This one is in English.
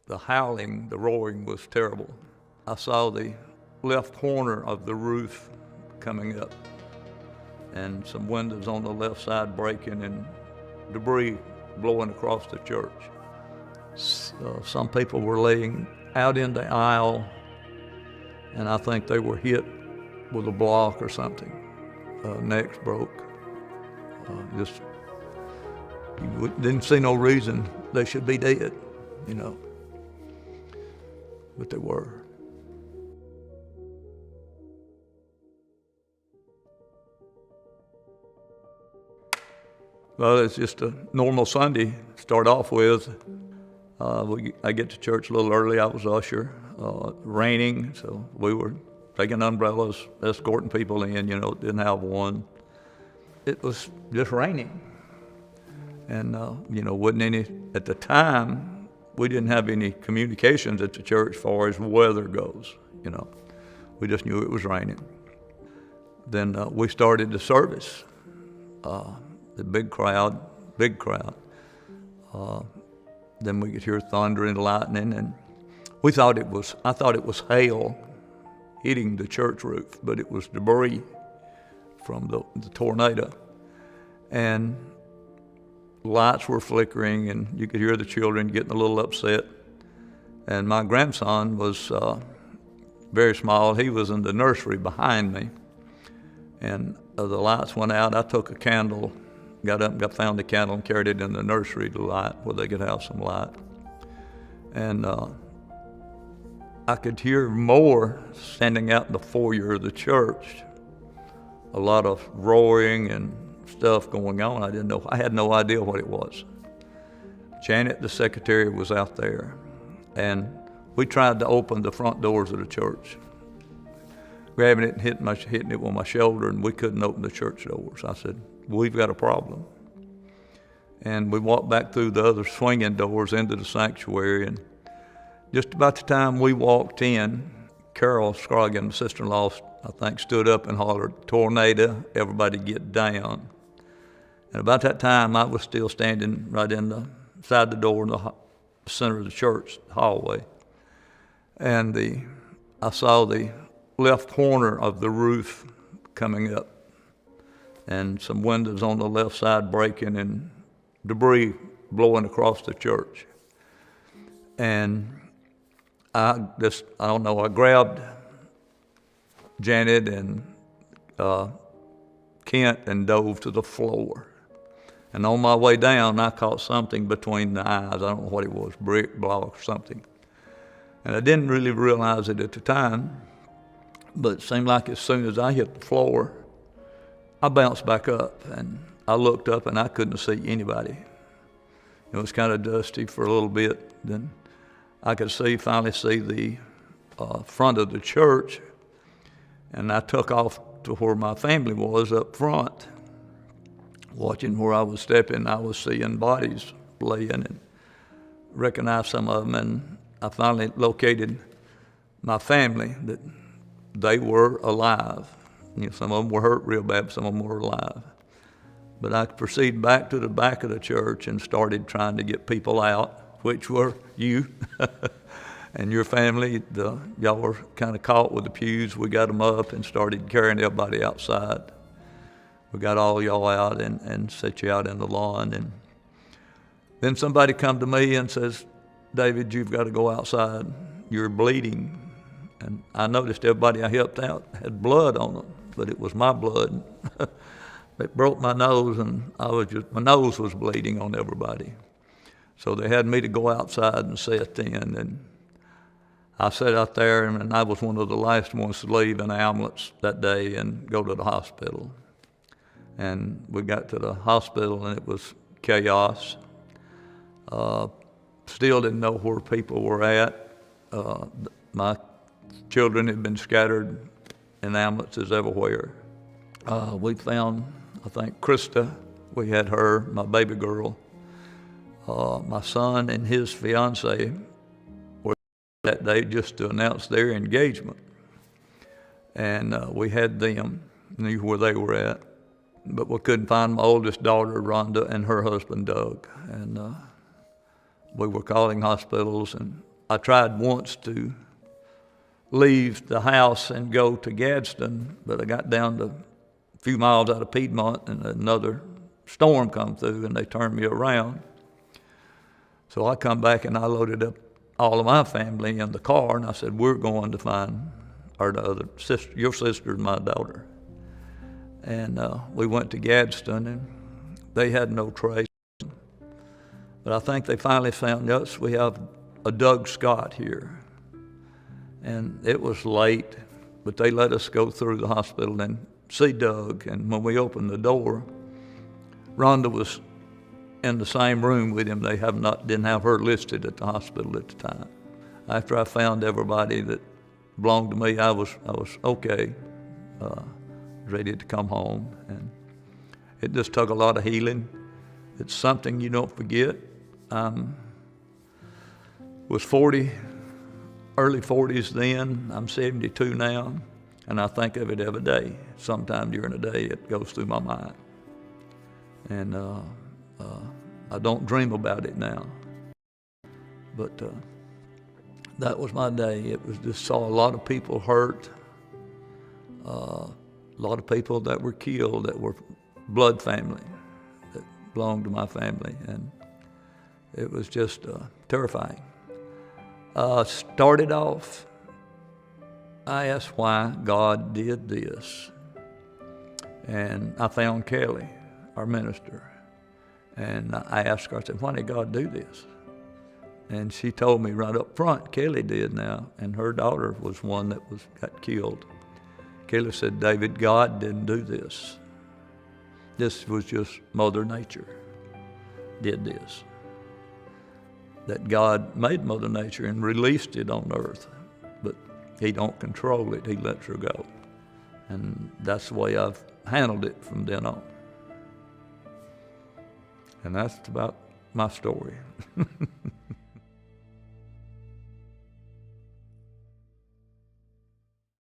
The howling, the roaring was terrible. I saw the left corner of the roof coming up and some windows on the left side breaking and debris blowing across the church. Some people were laying out in the aisle, and I think they were hit with a block or something. Necks broke. Just you didn't see no reason they should be dead, but they were. Well, it's just a normal Sunday to start off with. I get to church a little early. I was usher. Raining, so we were taking umbrellas, escorting people in, didn't have one. It was just raining. And, wasn't any, at the time, we didn't have any communications at the church as far as weather goes, We just knew it was raining. Then we started the service. The big crowd. Then we could hear thunder and lightning, and I thought it was hail hitting the church roof, but it was debris from the tornado. And lights were flickering, and you could hear the children getting a little upset. And my grandson was very small. He was in the nursery behind me, and the lights went out. I took a candle, got up, found the candle, and carried it in the nursery to light where they could have some light. And I could hear more standing out in the foyer of the church. A lot of roaring and stuff going on. I had no idea what it was. Janet, the secretary, was out there, and we tried to open the front doors of the church, grabbing it and hitting it with my shoulder, and we couldn't open the church doors. I said, we've got a problem. And we walked back through the other swinging doors into the sanctuary, and just about the time we walked in, Carol Scroggin, my sister-in-law, I think, stood up and hollered, "Tornado, everybody get down." And about that time, I was still standing right inside the door in the center of the church hallway. And I saw the left corner of the roof coming up and some windows on the left side breaking and debris blowing across the church. And I grabbed Janet and Kent and dove to the floor. And on my way down, I caught something between the eyes. I don't know what it was, brick, block, or something. And I didn't really realize it at the time, but it seemed like as soon as I hit the floor, I bounced back up, and I looked up, and I couldn't see anybody. It was kind of dusty for a little bit. Then I could finally see the front of the church, and I took off to where my family was up front. Watching where I was stepping, I was seeing bodies laying and recognized some of them, and I finally located my family, that they were alive. Some of them were hurt real bad, some of them were alive. But I proceeded back to the back of the church and started trying to get people out, which were you and your family. Y'all were kind of caught with the pews. We got them up and started carrying everybody outside. We got all y'all out and set you out in the lawn. And then somebody come to me and says, "David, you've got to go outside. You're bleeding." And I noticed everybody I helped out had blood on them, but it was my blood. It broke my nose, and my nose was bleeding on everybody. So they had me to go outside and sit in, and I sat out there, and I was one of the last ones to leave in the ambulance that day and go to the hospital. And we got to the hospital, and it was chaos. Still didn't know where people were at. My children had been scattered in ambulances everywhere. We found, I think, Krista. We had her, my baby girl. My son and his fiance were that day just to announce their engagement. And we had them, knew where they were at. But we couldn't find my oldest daughter, Rhonda, and her husband, Doug. And we were calling hospitals, and I tried once to leave the house and go to Gadsden, but I got down to a few miles out of Piedmont and another storm come through and they turned me around. So I come back and I loaded up all of my family in the car and I said, we're going to find the other sister, your sister and my daughter. And we went to Gadsden and they had no trace. But I think they finally found us. We have a Doug Scott here. And it was late, but they let us go through the hospital and see Doug. And when we opened the door, Rhonda was in the same room with him. They didn't have her listed at the hospital at the time. After I found everybody that belonged to me, I was okay, ready to come home. And it just took a lot of healing. It's something you don't forget. Was 40, early 40s then. I'm 72 now, and I think of it every day. Sometime during the day, it goes through my mind. And I don't dream about it now. But that was my day. It was just saw a lot of people hurt, a lot of people that were killed that were blood family, that belonged to my family. And it was just terrifying. Started off, I asked why God did this. And I found Kelly, our minister. And I asked her, I said, why did God do this? And she told me right up front, Kelly did now, and her daughter was one that got killed. Kelly said, David, God didn't do this. This was just Mother Nature did this. That God made Mother Nature and released it on earth, but he don't control it, he lets her go. And that's the way I've handled it from then on. And that's about my story.